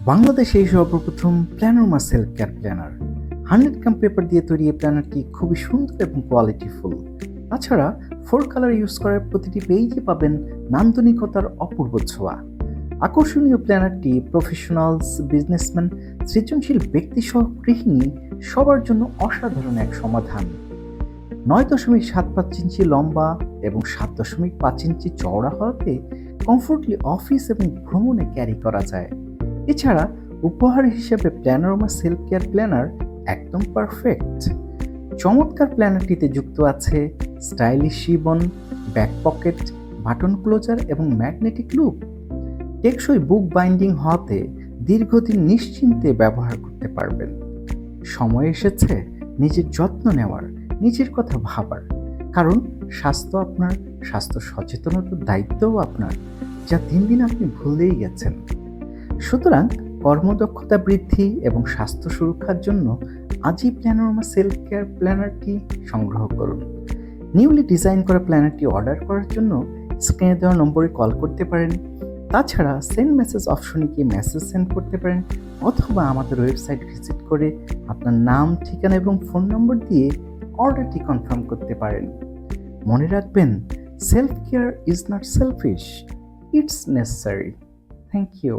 বাংলাদেশে এই সর্বপ্রথম প্ল্যানোরমা সেলফ কেয়ার প্ল্যানার 100 গ্রাম পেপার দিয়ে তৈরি এই প্ল্যানারটি খুবই সুন্দর এবং কোয়ালিটিফুল। তাছাড়া 4 কালার ইউজ করার প্রতিটি পেজে পাবেন নান্দনিকতার অপূর্ব ছোঁয়া। আকর্ষণীয় প্ল্যানারটি প্রফেশনালস, বিজনেসম্যান, সৃজনশীল ব্যক্তিসহ গৃহিণী সবার জন্য অসাধারণ এক সমাধান। 9.75 ইঞ্চি লম্বা এবং 7.5 ইঞ্চি চওড়া হওয়াতে কমফোর্টলি অফিস এবং ভ্রমণে ক্যারি করা যায়। এছাড়া উপহার হিসেবে প্ল্যানোরমা সেলফ কেয়ার প্ল্যানার একদম পারফেক্ট। চমৎকার প্ল্যানারটিতে যুক্ত আছে stylish ribbon, back pocket, button closure এবং ম্যাগনেটিক লুপ। টেকসই বুক বাইন্ডিং হওয়াতে দীর্ঘদিন নিশ্চিন্তে ব্যবহার করতে পারবেন। সময় এসেছে নিজের যত্ন নেওয়ার, নিজের কথা ভাবার, কারণ স্বাস্থ্য আপনার, স্বাস্থ্য সচেতনতার দায়িত্বও আপনার, যা দিন দিন আপনি ভুলেই গেছেন। সুতরাং কর্মদক্ষতা বৃদ্ধি এবং স্বাস্থ্য সুরক্ষার জন্য আজই প্ল্যানোরমা সেলফ কেয়ার প্ল্যানারটি সংগ্রহ করুন। নিউলি ডিজাইন করা প্ল্যানারটি অর্ডার করার জন্য স্ক্রিনে দেওয়া নম্বরে কল করতে পারেন। তাছাড়া সেন্ড মেসেজ অপশনে গিয়ে মেসেজ সেন্ড করতে পারেন, অথবা আমাদের ওয়েবসাইট ভিজিট করে আপনার নাম, ঠিকানা এবং ফোন নম্বর দিয়ে অর্ডারটি কনফার্ম করতে পারেন। মনে রাখবেন, self care is not selfish, it's necessary. Thank you.